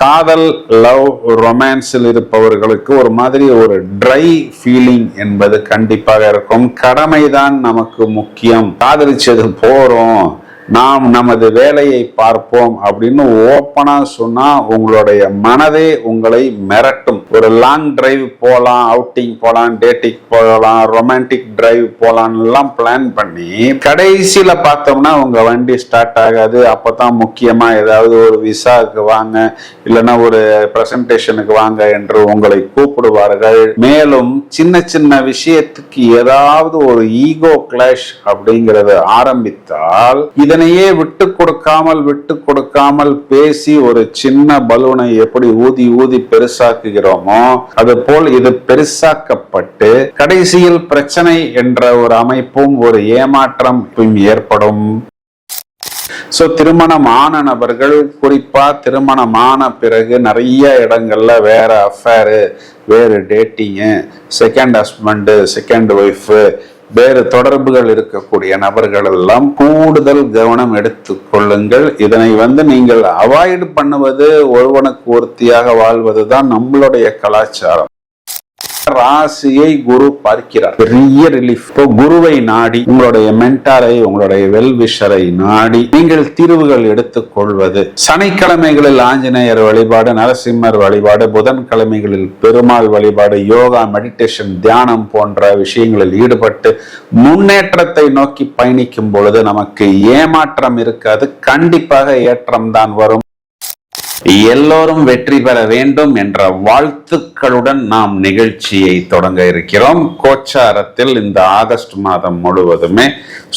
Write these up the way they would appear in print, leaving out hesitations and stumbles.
காதல், லவ், ரொமான்ஸில் இருப்பவர்களுக்கு ஒரு மாதிரி ஒரு ட்ரை ஃபீலிங் என்பது கண்டிப்பாக இருக்கும். கடமைதான் நமக்கு முக்கியம், காதலிச்சது போறோம், நாம் நமது வேலையை பார்ப்போம் அப்படின்னு ஓப்பனா சொன்னா உங்களுடைய மனதே உங்களை மிரட்டும். ஒரு லாங் டிரைவ் போலாம், அவுட்டிங் போலாம், டேட்டிங் போகலாம், ரொமான்டிக் டிரைவ் போலாம் எல்லாம் பிளான் பண்ணி கடைசியில பார்த்தோம்னா உங்க வண்டி ஸ்டார்ட் ஆகாது. அப்பதான் முக்கியமா ஏதாவது ஒரு விசாவுக்கு வாங்க, இல்லைன்னா ஒரு பிரசன்டேஷனுக்கு வாங்க என்று உங்களை கூப்பிடுவார்கள். மேலும் சின்ன சின்ன விஷயத்துக்கு ஏதாவது ஒரு ஈகோ கிளாஷ் அப்படிங்கறது ஆரம்பித்தால் இதனையே விட்டு கொடுக்காமல் பேசி ஒரு சின்ன பலூனை எப்படி ஊதி ஊதி பெருசாக்குகிறோமோ அது போல் இது பெருசாக்கப்பட்டு கடைசியில் பிரச்சனை என்ற ஒரு அமைப்பும் ஒரு ஏமாற்றம் ஏற்படும். திருமணமான நபர்கள், குறிப்பா திருமணமான பிறகு நிறைய இடங்கள்ல வேற அஃபேரு, வேறு dating, second husband, second wife, வேறு தொடர்புகள் இருக்கக்கூடிய நபர்கள் எல்லாம் கூடுதல் கவனம் எடுத்துக் கொள்ளுங்கள். இதனை நீங்கள் அவாய்ட் பண்ணுவது, ஒருவனுக்கு ஒருத்தியாக வாழ்வதுதான் நம்மளுடைய கலாச்சாரம். ராசியை குரு பார்க்கிறார், பெரிய ரிலீஃப். குருவை நாடி, உங்களுடைய மென்டாரை, உங்களுடைய வெல்விஷரை நாடி நீங்கள் தீர்வுகள் எடுத்துக் கொள்வது. சனிக்கிழமைகளில் ஆஞ்சநேயர் வழிபாடு, நரசிம்மர் வழிபாடு, புதன்கிழமைகளில் பெருமாள் வழிபாடு, யோகா, மெடிடேஷன், தியானம் போன்ற விஷயங்களில் ஈடுபட்டு முன்னேற்றத்தை நோக்கி பயணிக்கும் பொழுது நமக்கு ஏமாற்றம் இருக்காது, கண்டிப்பாக ஏற்றம் தான் வரும். எல்லோரும் வெற்றி பெற வேண்டும் என்ற வாழ்த்துக்களுடன் நாம் நிகழ்ச்சியை தொடங்க இருக்கிறோம். கோச்சாரத்தில் இந்த ஆகஸ்ட் மாதம் முழுவதுமே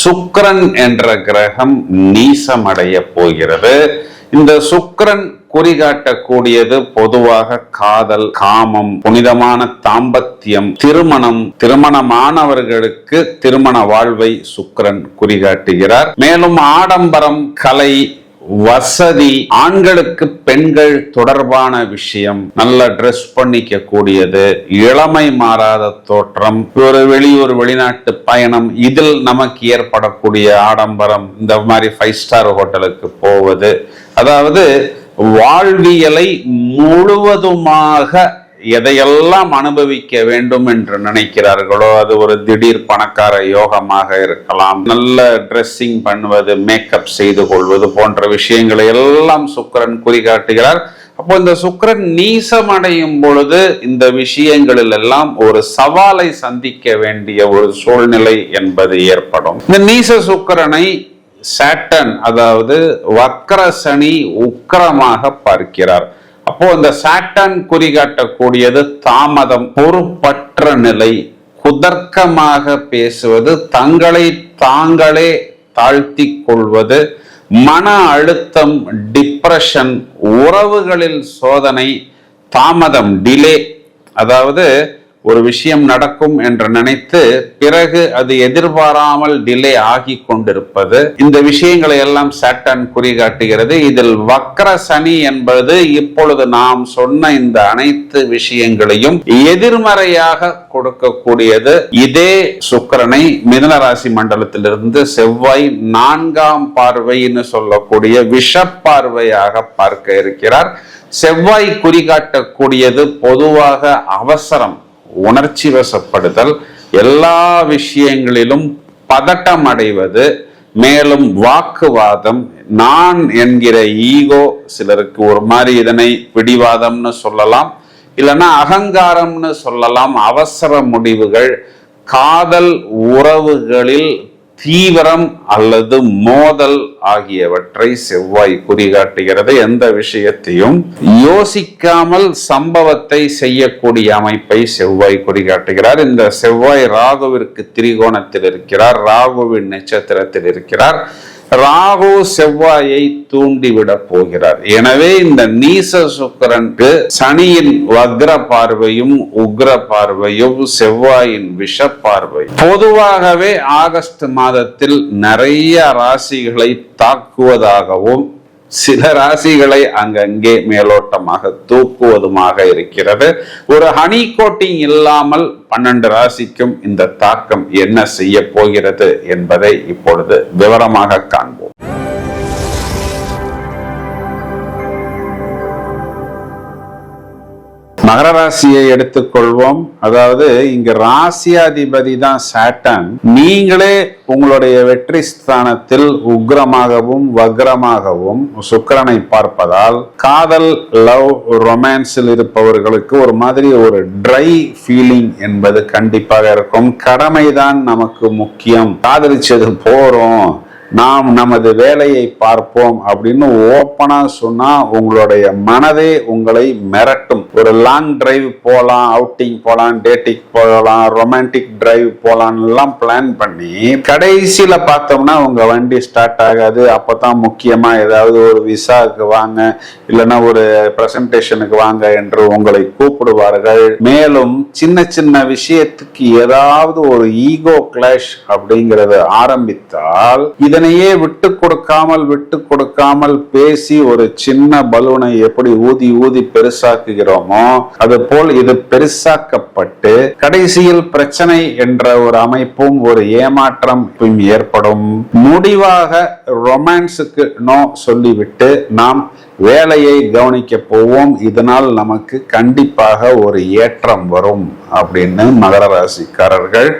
சுக்கிரன் என்ற கிரகம் நீசமடைய போகிறது. இந்த சுக்கிரன் குறிகாட்டக்கூடியது பொதுவாக காதல், காமம், புனிதமான தாம்பத்தியம், திருமணமானவர்களுக்கு திருமண வாழ்வை சுக்கிரன் குறிகாட்டுகிறார். மேலும் ஆடம்பரம், கலை, வசதி, ஆண்களுக்கு பெண்கள் தொடர்பான விஷயம், நல்ல ட்ரெஸ் பண்ணிக்க கூடியது, இளமை மாறாத தோற்றம், ஒரு வெளியூர் வெளிநாட்டு பயணம், இதில் நமக்கு ஏற்படக்கூடிய ஆடம்பரம், இந்த மாதிரி 5 ஸ்டார் ஹோட்டலுக்கு போவது, அதாவது வாழ்வியலை முழுவதுமாக எதையெல்லாம் அனுபவிக்க வேண்டும் என்று நினைக்கிறார்களோ அது ஒரு திடீர் பணக்கார யோகமாக இருக்கலாம். நல்ல ட்ரெஸ்ஸிங் பண்ணுவது, மேக்கப் செய்து கொள்வது போன்ற விஷயங்களை எல்லாம் சுக்கிரன் குறிகாட்டுகிறார். அப்போ இந்த சுக்கிரன் நீசமடையும் பொழுது இந்த விஷயங்களில் எல்லாம் ஒரு சவாலை சந்திக்க வேண்டிய ஒரு சூழ்நிலை என்பது ஏற்படும். இந்த நீச சுக்கிரனை சாட்டர்ன், அதாவது வக்ர சனி உக்கிரமாக பார்க்கிறார். அப்போ இந்த சாட்டர்ன் குறிகாட்டக்கூடியது தாமதம், பொறுப்பற்ற நிலை, குதர்க்கமாக பேசுவது, தங்களை தாங்களே தாழ்த்தி கொள்வது, மன அழுத்தம், டிப்ரெஷன், உறவுகளில் சோதனை, தாமதம், டிலே, அதாவது ஒரு விஷயம் நடக்கும் என்று நினைத்து பிறகு அது எதிர்பாராமல் டிலே ஆகி கொண்டிருப்பது, இந்த விஷயங்களை எல்லாம் சாட்டர்ன் குறிகாட்டுகிறது. இதில் வக்ர சனி என்பது இப்பொழுது நாம் சொன்ன இந்த அனைத்து விஷயங்களையும் எதிர்மறையாக கொடுக்கக்கூடியது. இதே சுக்கிரனை மிதுன ராசி மண்டலத்திலிருந்து செவ்வாய் 4ஆம் பார்வைன்னு சொல்லக்கூடிய விஷப்பார்வையாக பார்க்க இருக்கிறார். செவ்வாய் குறிகாட்டக்கூடியது பொதுவாக அவசரம், உணர்ச்சி வசப்படுதல், எல்லா விஷயங்களிலும் பதட்டம் அடைவது, மேலும் வாக்குவாதம், நான் என்கிற ஈகோ, சிலருக்கு ஒரு மாதிரி இதனை பிடிவாதம்னு சொல்லலாம், இல்லைன்னா அகங்காரம்னு சொல்லலாம், அவசர முடிவுகள், காதல் உறவுகளில் தீவிரம் அல்லது மோதல் ஆகியவற்றை செவ்வாய் குறிகாட்டுகிறது. எந்த விஷயத்தையும் யோசிக்காமல் சம்பவத்தை செய்யக்கூடிய அமைப்பை செவ்வாய் குறிகாட்டுகிறார். இந்த செவ்வாய் ராகுவிற்கு திரிகோணத்தில் இருக்கிறார், ராகுவின் நட்சத்திரத்தில் இருக்கிறார். ராகு செவ்வாயை தூண்டிவிட போகிறார். எனவே இந்த நீச சுக்கிரனுக்கு சனியின் வக்ர பார்வையும் உக்ர பார்வையும் செவ்வாயின் விஷ பார்வை பொதுவாகவே ஆகஸ்ட் மாதத்தில் நிறைய ராசிகளை தாக்குவதாகவும் சில ராசிகளை அங்கங்கே மேலோட்டமாக தூக்குவதுமாக இருக்கிறது. ஒரு ஹனி கோட்டிங் இல்லாமல் 12 ராசிக்கும் இந்த தாக்கம் என்ன செய்ய போகிறது என்பதை இப்பொழுது விவரமாக காண்போம். மகர ராசியை எடுத்துக்கொள்வோம். அதாவது இங்க ராசியாதிபதி தான் சாட்டர்ன். நீங்களே உங்களுடைய வெற்றி ஸ்தானத்தில் உக்ரமாகவும் வக்ரமாகவும் சுக்கிரனை பார்ப்பதால் காதல், லவ், ரொமான்ஸில் இருப்பவர்களுக்கு ஒரு மாதிரி ஒரு ட்ரை ஃபீலிங் என்பது கண்டிப்பாக இருக்கும். கடமைதான் நமக்கு முக்கியம், காதலிச்சது போறோம், நாம் நமது வேலையை பார்ப்போம் அப்படின்னு ஓப்பனா சொன்னா உங்களுடைய மனதே உங்களை மிரட்டும். ஒரு லாங் டிரைவ் போலாம், அவுட்டிங் போலாம், டேட்டிங் போகலாம், ரொமான்டிக் டிரைவ் போலாம் எல்லாம் பிளான் பண்ணி கடைசியில பார்த்தோம்னா உங்க வண்டி ஸ்டார்ட் ஆகாது. அப்பதான் முக்கியமா ஏதாவது ஒரு விசாவுக்கு வாங்க, இல்லைன்னா ஒரு பிரசன்டேஷனுக்கு வாங்க என்று உங்களை கூப்பிடுவார்கள். மேலும் சின்ன சின்ன விஷயத்துக்கு ஏதாவது ஒரு ஈகோ கிளாஷ் அப்படிங்கறது ஆரம்பித்தால் இதனையே விட்டு கொடுக்காமல் பேசி ஒரு சின்ன பலூனை எப்படி ஊதி ஊதி பெருசாக்குகிறோமோ அது போல் இது பெருசாக்கப்பட்டு கடைசியில் பிரச்சனை என்ற ஒரு அமைப்பும் ஒரு ஏமாற்றம் ஏற்படும். முடிவாக ரொமான்ஸுக்கு நோ சொல்லிவிட்டு நாம் வேலையை கவனிக்க போவோம். இதனால் நமக்கு கண்டிப்பாக ஒரு ஏற்றம் வரும் அப்படின்னு மகர ராசிக்காரர்கள்,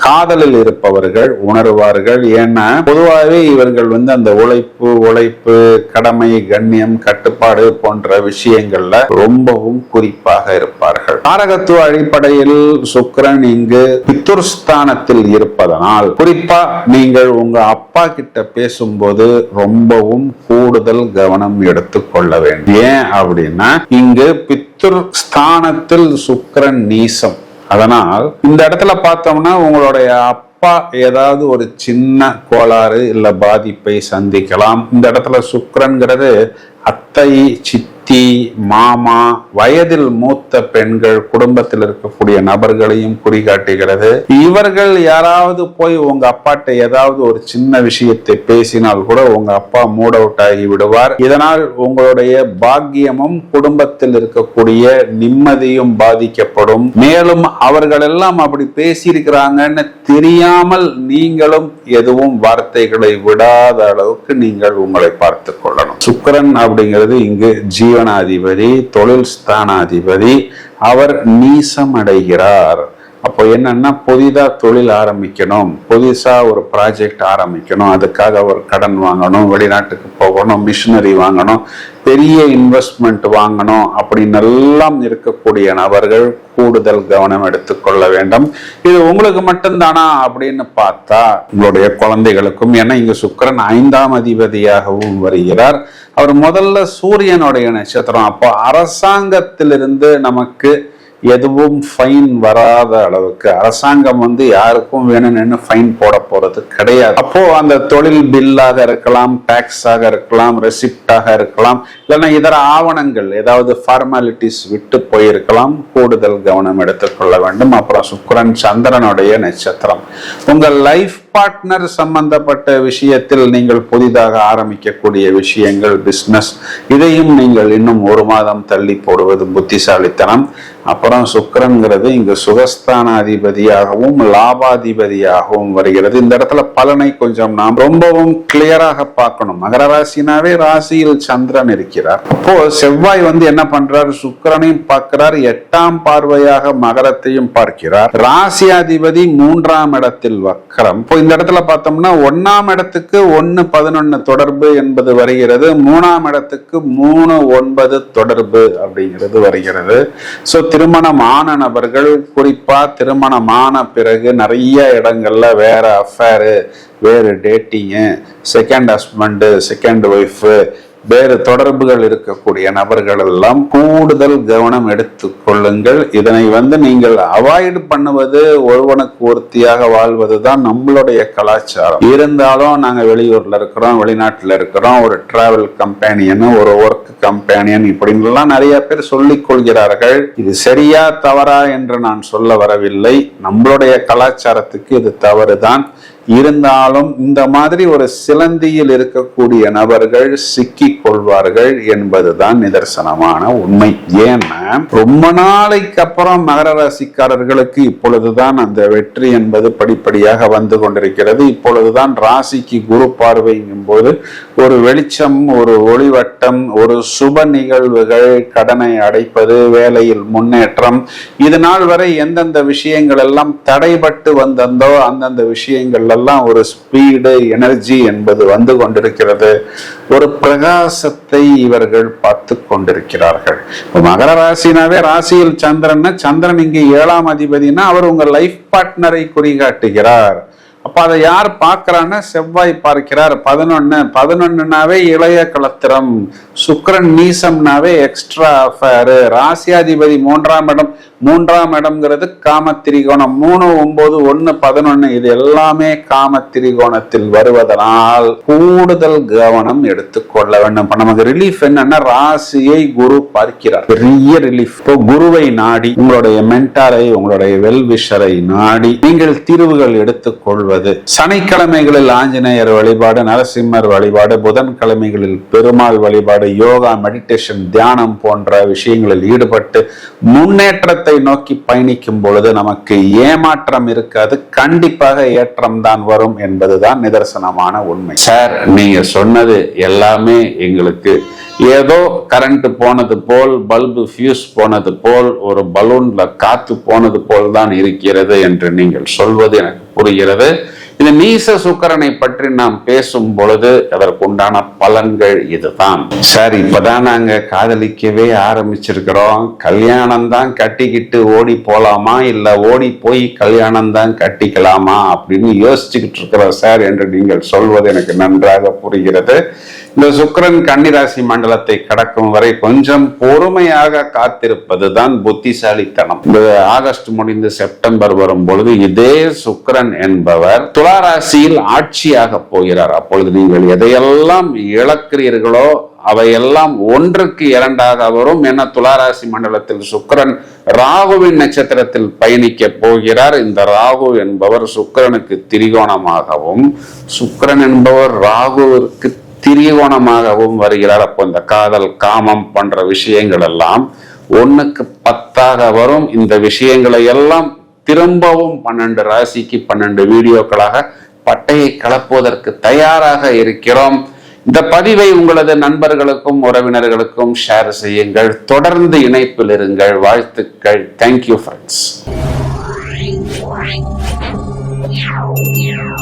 காதலில் இருப்பவர்கள் உணர்வார்கள். ஏன்னா பொதுவாகவே இவர்கள் அந்த உழைப்பு, கடமை, கண்ணியம், கட்டுப்பாடு போன்ற விஷயங்கள்ல ரொம்பவும் குறிப்பாக இருப்பார்கள். காரகத்துவ அடிப்படையில் சுக்கிரன் இங்கு பித்ருஸ்தானத்தில் இருப்பதனால் குறிப்பா நீங்கள் உங்க அப்பா கிட்ட பேசும்போது ரொம்பவும் கூடுதல் கவனம் எடுத்துக்கொள்ள வேண்டும். ஏன் அப்படின்னா இங்கு பித்ருஸ்தானத்தில் சுக்கிரன் நீசம். அதனால் இந்த இடத்துல பார்த்தோம்னா உங்களுடைய அப்பா ஏதாவது ஒரு சின்ன கோளாறு இல்ல பாதிப்பை சந்திக்கலாம். இந்த இடத்துல சுக்கிரன்கிறது அத்தை, சித்தி, மாமா, வயதில் மூத்த பெண்கள், குடும்பத்தில் இருக்கக்கூடிய நபர்களையும் குறிகாட்டுகிறது. இவர்கள் யாராவது போய் உங்க அப்பாட்ட ஏதாவது ஒரு சின்ன விஷயத்தை பேசினால் கூட உங்க அப்பா மூட் அவுட் ஆகி விடுவார். இதனால் உங்களுடைய பாக்கியமும் குடும்பத்தில் இருக்கக்கூடிய நிம்மதியும் பாதிக்கப்படும். மேலும் அவர்கள் எல்லாம் அப்படி பேசியிருக்கிறாங்கன்னு தெரியாமல் நீங்களும் எதுவும் வார்த்தைகளை விடாத அளவுக்கு நீங்கள் உங்களை பார்த்துக் கொள்ளணும். சுக்கிரன் அப்படிங்கிறது இங்கு ஜீவனாதிபதி, தொழில் ஸ்தானாதிபதி. அவர் நீசம் அடைகிறார். அப்போ என்னன்னா புதிதா தொழில் ஆரம்பிக்கணும், புதுசா ஒரு ப்ராஜெக்ட் ஆரம்பிக்கணும், அதுக்காக ஒரு கடன் வாங்கணும், வெளிநாட்டுக்கு போகணும், மிஷினரி வாங்கணும், பெரிய இன்வெஸ்ட்மெண்ட் வாங்கணும் அப்படின்னு எல்லாம் இருக்கக்கூடிய நபர்கள் கூடுதல் கவனம் எடுத்துக்கொள்ள வேண்டும். இது உங்களுக்கு மட்டும்தானா அப்படின்னு பார்த்தா உங்களுடைய குழந்தைகளுக்கும். ஏன்னா இங்க சுக்கிரன் 5ஆம் அதிபதியாகவும் வருகிறார். அவர் முதல்ல சூரியனுடைய நட்சத்திரம். அப்போ அரசாங்கத்திலிருந்து நமக்கு எதுவும் ஃபைன் வராத அளவுக்கு அரசாங்கம் யாருக்கும் வேணும்னு ஃபைன் போட போறது கிடையாது. அப்போ அந்த தொழில் பில்லாக இருக்கலாம், டாக்ஸாக இருக்கலாம், ரெசிப்டாக இருக்கலாம், இல்லைன்னா இதர ஆவணங்கள் ஏதாவது ஃபார்மாலிட்டிஸ் விட்டு போயிருக்கலாம். கூடுதல் கவனம் எடுத்துக்கொள்ள வேண்டும். அப்புறம் சுக்கிரன் சந்திரனுடைய நட்சத்திரம். உங்கள் லைஃப் பார்ட்னர் சம்பந்தப்பட்ட விஷயத்தில் நீங்கள் புதிதாக ஆரம்பிக்கக்கூடிய விஷயங்கள், பிசினஸ், இதையும் நீங்கள் இன்னும் 1 மாதம் தள்ளி போடுவது புத்திசாலித்தனம். அப்புறம் சுக்கிரன்கிறது இங்கு சுகஸ்தானாதிபதியாகவும் லாபாதிபதியாகவும் வருகிறது. இந்த இடத்துல பலனை கொஞ்சம் நாம் ரொம்பவும் கிளியராக பார்க்கணும். மகர ராசினாவே ராசியில் சந்திரன் இருக்கிறார். அப்போ செவ்வாய் என்ன பண்றார்? சுக்கிரனையும் பார்க்கிறார், 8ஆம் பார்வையாக மகரத்தையும் பார்க்கிறார். ராசியாதிபதி 3ஆம் இடத்தில் வக்கரம். இந்த இடத்துல பார்த்தோம்னா 1ஆம் இடத்துக்கு 1-11 தொடர்பு என்பது வருகிறது. 3ஆம் இடத்துக்கு 3-9 தொடர்பு அப்படிங்கிறது வருகிறது. சோ திருமணமான நபர்கள், குறிப்பா திருமணமான பிறகு நிறைய இடங்கள்ல வேற அஃபேரு, வேறு dating, second husband, second wife, வேறு தொடர்புகள் இருக்கக்கூடிய நபர்கள் எல்லாம் கூடுதல் கவனம் எடுத்துக் கொள்ளுங்கள். இதனை நீங்கள் அவாய்டு பண்ணுவது, ஒருவனுக்கு ஒருத்தியாக வாழ்வதுதான் நம்மளுடைய கலாச்சாரம். இருந்தாலும் நாங்க வெளியூர்ல இருக்கிறோம், வெளிநாட்டுல இருக்கிறோம், ஒரு டிராவல் கம்பெனியன், ஒரு ஒர்க் கம்பெனியன் இப்படிலாம் நிறைய பேர் சொல்லிக் கொள்கிறார்கள். இது சரியா தவறா என்று நான் சொல்ல வரவில்லை. நம்மளுடைய கலாச்சாரத்துக்கு இது தவறுதான். இருந்தாலும் இந்த மாதிரி ஒரு சிலந்தியில் இருக்கக்கூடிய நபர்கள் சிக்கிக் கொள்வார்கள் என்பதுதான் நிதர்சனமான உண்மை. ஏன்னா ரொம்ப நாளைக்கு அப்புறம் மகர ராசிக்காரர்களுக்கு இப்பொழுதுதான் அந்த வெற்றி என்பது படிப்படியாக வந்து கொண்டிருக்கிறது. இப்பொழுதுதான் ராசிக்கு குரு பார்வைங்கும் போது ஒரு வெளிச்சம், ஒரு ஒளிவட்டம், ஒரு சுப நிகழ்வுகள், கடனை அடைப்பது, வேலையில் முன்னேற்றம், இது நாள் வரை எந்தெந்த விஷயங்கள் எல்லாம் தடைபட்டு வந்ததோ அந்தந்த விஷயங்கள் எல்லாம் ஒரு ஸ்பீடு, எனர்ஜி என்பது வந்து கொண்டிருக்கிறது. ஒரு பிரகாசத்தை இவர்கள் பார்த்து கொண்டிருக்கிறார்கள். மகர ராசினாவே ராசியில் சந்திரன் இங்கு 7ஆம் அதிபதினா அவர் உங்க லைஃப் பார்ட்னரை குறிகாட்டுகிறார். அப்ப அதை யார் பார்க்கிறான்னா செவ்வாய் பார்க்கிறார். 11னாவே இளைய களத்திரம், சுக்கிரன் நீசம்னாவே எக்ஸ்ட்ரா அஃபேரு, ராசியாதிபதி 3ஆம் இடம்ங்கிறது காம திரிகோணம். 3, 9, 1, 11 இது எல்லாமே காம திரிகோணத்தில் வருவதனால் கூடுதல் கவனம் எடுத்துக்கொள்ள வேண்டும். இப்ப நமக்கு ரிலீஃப் என்னன்னா ராசியை குரு பார்க்கிறார், பெரிய ரிலீஃப். இப்போ குருவை நாடி, உங்களுடைய மென்டாரை, உங்களுடைய வெல்விஷரை நாடி நீங்கள் தீர்வுகள் எடுத்துக்கொள்வது. சனிக்கிழமைகளில் ஆஞ்சநேயர் வழிபாடு, நரசிம்மர் வழிபாடு, புதன்கிழமைகளில் பெருமாள் வழிபாடு, யோகா, மெடிடேஷன், தியானம் போன்ற விஷயங்களில் ஈடுபட்டு முன்னேற்றத்தை நோக்கி பயணிக்கும் பொழுது நமக்கு ஏமாற்றம் இருக்காது, கண்டிப்பாக ஏற்றம் தான் வரும் என்பதுதான் நிதர்சனமான உண்மை. சார், நீங்க சொன்னது எல்லாமே எங்களுக்கு ஏதோ கரண்ட் போனது போல், பல்பு ஃபியூஸ் போனது போல், ஒரு பலூன்ல காத்து போனது போல் தான் இருக்கிறது என்று நீங்கள் சொல்வது எனக்கு புரிகிறது. இந்த நீச சுக்கிரனை பற்றி நாம் பேசும் பொழுது அதற்குண்டான பலன்கள் இதுதான். சார், இப்பதான் நாங்க காதலிக்கவே ஆரம்பிச்சிருக்கிறோம், கல்யாணம் தான் கட்டிக்கிட்டு ஓடி போலாமா இல்ல ஓடி போய் கல்யாணம் தான் கட்டிக்கலாமா அப்படின்னு யோசிச்சுக்கிட்டு இருக்கிறோம் சார் என்று நீங்கள் சொல்வது எனக்கு நன்றாக புரிகிறது. இந்த சுக்கிரன் கன்னிராசி மண்டலத்தை கடக்கும் வரை கொஞ்சம் பொறுமையாக காத்திருப்பதுதான் புத்திசாலித்தனம். இந்த ஆகஸ்ட் முடிந்து செப்டம்பர் வரும் பொழுது இதே சுக்கிரன் என்பவர் துலா ராசியில் ஆட்சியாக போகிறார். அப்பொழுது நீங்கள் எதையெல்லாம் இழக்கிறீர்களோ அவையெல்லாம் 1க்கு 2ஆக வரும். என துளாராசி மண்டலத்தில் சுக்கிரன் ராகுவின் நட்சத்திரத்தில் பயணிக்க போகிறார். இந்த ராகு என்பவர் சுக்கிரனுக்கு திரிகோணமாகவும், சுக்கிரன் என்பவர் ராகுவிற்கு திரிகோணமாகவும் வருகிறார். அப்போ இந்த காதல், காமம் போன்ற விஷயங்கள் எல்லாம் 1க்கு 10ஆக வரும். இந்த விஷயங்களை எல்லாம் திரும்பவும் 12 ராசிக்கு 12 வீடியோக்களாக பட்டையை கலப்புவதற்கு தயாராக இருக்கிறோம். இந்த பதிவை உங்களது நண்பர்களுக்கும் உறவினர்களுக்கும் ஷேர் செய்யுங்கள். தொடர்ந்து இணைப்பில் இருங்கள். வாழ்த்துக்கள். Thank you friends.